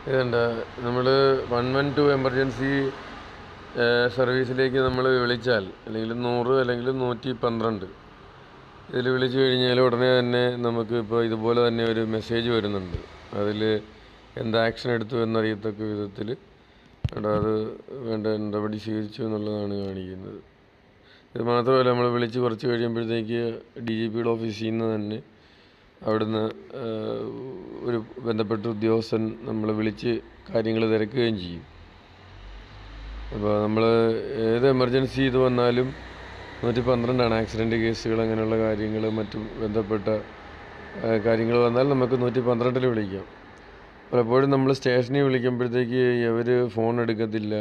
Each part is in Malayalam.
ഇതുണ്ട്. നമ്മൾ 112 എമർജൻസി സർവീസിലേക്ക് നമ്മൾ വിളിച്ചാൽ അല്ലെങ്കിൽ 100 അല്ലെങ്കിൽ 112 ഇതിൽ വിളിച്ചു കഴിഞ്ഞാൽ ഉടനെ തന്നെ നമുക്ക് ഇപ്പോൾ ഇതുപോലെ തന്നെ ഒരു മെസ്സേജ് വരുന്നുണ്ട്. അതിൽ എന്ത് ആക്ഷൻ എടുത്തു എന്നറിയത്തക്ക വിധത്തിൽ അത് വേണ്ട നടപടി സ്വീകരിച്ചു എന്നുള്ളതാണ് കാണിക്കുന്നത്. ഇത് മാത്രമല്ല, നമ്മൾ വിളിച്ച് കുറച്ച് കഴിയുമ്പോഴത്തേക്ക് DGPയുടെ ഓഫീസിൽ നിന്ന് തന്നെ അവിടുന്ന് ഒരു ബന്ധപ്പെട്ട ഉദ്യോഗസ്ഥൻ നമ്മളെ വിളിച്ച് കാര്യങ്ങൾ തിരക്കുകയും ചെയ്യും. അപ്പോൾ നമ്മൾ ഏത് എമർജൻസി ഇത് വന്നാലും 112 ആക്സിഡൻറ്റ് കേസുകൾ അങ്ങനെയുള്ള കാര്യങ്ങൾ മറ്റും ബന്ധപ്പെട്ട കാര്യങ്ങൾ വന്നാൽ നമുക്ക് 112 വിളിക്കാം. പലപ്പോഴും നമ്മൾ സ്റ്റേഷനിൽ വിളിക്കുമ്പോഴത്തേക്ക് ഇവർ ഫോൺ എടുക്കത്തില്ല,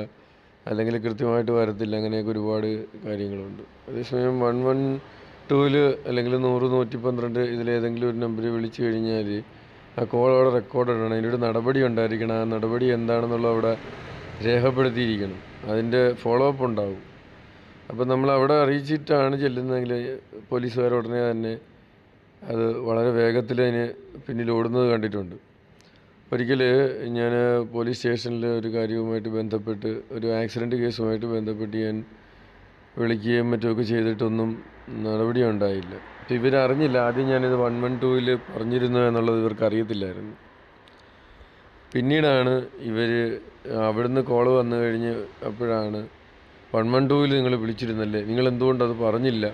അല്ലെങ്കിൽ കൃത്യമായിട്ട് വരത്തില്ല. അങ്ങനെയൊക്കെ ഒരുപാട് കാര്യങ്ങളുണ്ട്. അതേസമയം 112 അല്ലെങ്കിൽ 100 112 ഇതിലേതെങ്കിലും ഒരു നമ്പറിൽ വിളിച്ചു കഴിഞ്ഞാൽ ആ കോൾ അവിടെ റെക്കോർഡ് ഇടണം. അതിനൊരു നടപടി ഉണ്ടായിരിക്കണം. ആ നടപടി എന്താണെന്നുള്ളത് അവിടെ രേഖപ്പെടുത്തിയിരിക്കണം. അതിൻ്റെ ഫോളോ അപ്പ് ഉണ്ടാവും. അപ്പോൾ നമ്മൾ അവിടെ അറിയിച്ചിട്ടാണ് ചെല്ലുന്നതെങ്കിൽ പോലീസുകാർ ഉടനെ തന്നെ അത് വളരെ വേഗത്തിൽ അതിന് പിന്നിൽ ഓടുന്നത് കണ്ടിട്ടുണ്ട്. ഒരിക്കൽ ഞാൻ പോലീസ് സ്റ്റേഷനിൽ ഒരു കാര്യവുമായിട്ട് ബന്ധപ്പെട്ട് ഒരു ആക്സിഡൻറ്റ് കേസുമായിട്ട് ബന്ധപ്പെട്ട് ഞാൻ വിളിക്കുകയും മറ്റുമൊക്കെ ചെയ്തിട്ടൊന്നും നടപടി ഉണ്ടായില്ല. അപ്പോൾ ഇവരറിഞ്ഞില്ല. ആദ്യം ഞാനിത് 112 പറഞ്ഞിരുന്നു എന്നുള്ളത് ഇവർക്ക് അറിയത്തില്ലായിരുന്നു. പിന്നീടാണ് ഇവർ അവിടുന്ന് കോൾ വന്നു കഴിഞ്ഞ് അപ്പോഴാണ് 112 നിങ്ങൾ വിളിച്ചിരുന്നല്ലേ, നിങ്ങൾ എന്തുകൊണ്ടത് പറഞ്ഞില്ല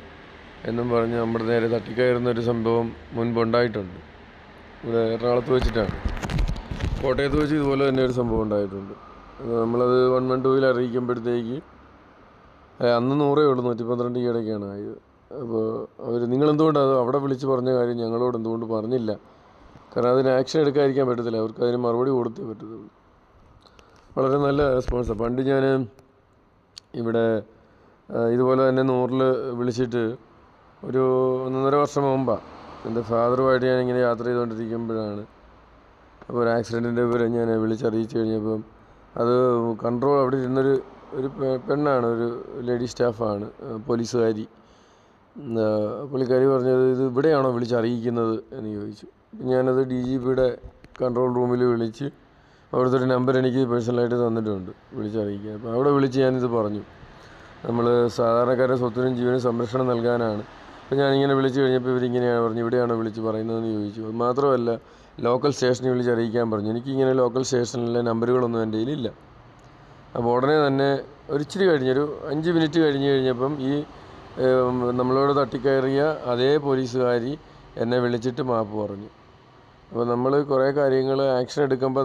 എന്നും പറഞ്ഞ് നമ്മുടെ നേരെ തട്ടിക്കയറുന്നൊരു സംഭവം മുൻപുണ്ടായിട്ടുണ്ട്. ഇവിടെ എറണാകുളത്ത് വെച്ചിട്ടാണ്. കോട്ടയത്ത് വെച്ച് ഇതുപോലെ തന്നെ ഒരു സംഭവം ഉണ്ടായിട്ടുണ്ട്. നമ്മളത് 112 അറിയിക്കുമ്പോഴത്തേക്ക് അന്ന് 100 ഉള്ളൂ, 112 ഈയിടയ്ക്കാണ് ആയത്. അപ്പോൾ അവർ നിങ്ങളെന്തുകൊണ്ടത് അവിടെ വിളിച്ച് പറഞ്ഞ കാര്യം ഞങ്ങളോട് എന്തുകൊണ്ട് പറഞ്ഞില്ല? കാരണം അതിന് ആക്ഷൻ എടുക്കാതിരിക്കാൻ പറ്റത്തില്ല. അവർക്ക് അതിന് മറുപടി കൊടുത്തേ പറ്റത്തുള്ളൂ. വളരെ നല്ല റെസ്പോൺസാണ്. പണ്ട് ഞാൻ ഇവിടെ ഇതുപോലെ തന്നെ 100 വിളിച്ചിട്ട് ഒരു 1.5 വർഷം മുമ്പാണ് എൻ്റെ ഫാദറുമായിട്ട് ഞാനിങ്ങനെ യാത്ര ചെയ്തുകൊണ്ടിരിക്കുമ്പോഴാണ് അപ്പോൾ ഒരു ആക്സിഡൻറ്റിൻ്റെ വിവരം ഞാൻ വിളിച്ചറിയിച്ചു കഴിഞ്ഞപ്പം അത് കൺട്രോൾ അവിടെ ഇരുന്നൊരു പെണ്ണാണ്, ഒരു ലേഡി സ്റ്റാഫാണ്, പോലീസുകാരി. പുള്ളിക്കാരി പറഞ്ഞത് ഇത് ഇവിടെയാണോ വിളിച്ചറിയിക്കുന്നത് എന്ന് ചോദിച്ചു. ഞാനത് DGPയുടെ കൺട്രോൾ റൂമിൽ വിളിച്ച് അവിടുത്തെ ഒരു നമ്പർ എനിക്ക് പേഴ്സണലായിട്ട് തന്നിട്ടുണ്ട് വിളിച്ചറിയിക്കാൻ. അപ്പോൾ അവിടെ വിളിച്ച് ഞാനിത് പറഞ്ഞു. നമ്മൾ സാധാരണക്കാരുടെ സ്വത്തിനും ജീവനും സംരക്ഷണം നൽകാനാണ്. അപ്പോൾ ഞാനിങ്ങനെ വിളിച്ച് കഴിഞ്ഞപ്പോൾ ഇവരിങ്ങനെയാണ് പറഞ്ഞു, ഇവിടെയാണോ വിളിച്ച് പറയുന്നതെന്ന് ചോദിച്ചു. അത് മാത്രമല്ല, ലോക്കൽ സ്റ്റേഷനിൽ വിളിച്ചറിയിക്കാൻ പറഞ്ഞു. എനിക്കിങ്ങനെ ലോക്കൽ സ്റ്റേഷനിലെ നമ്പറുകളൊന്നും എൻ്റെ കയ്യിലില്ല. അപ്പോൾ ഉടനെ തന്നെ ഒരിച്ചിരി കഴിഞ്ഞൊരു 5 മിനിറ്റ് കഴിഞ്ഞപ്പം ഈ നമ്മളോട് തട്ടിക്കയറിയ അതേ പോലീസുകാരി എന്നെ വിളിച്ചിട്ട് മാപ്പ് പറഞ്ഞു. അപ്പോൾ നമ്മൾ കുറേ കാര്യങ്ങൾ ആക്ഷൻ എടുക്കുമ്പോൾ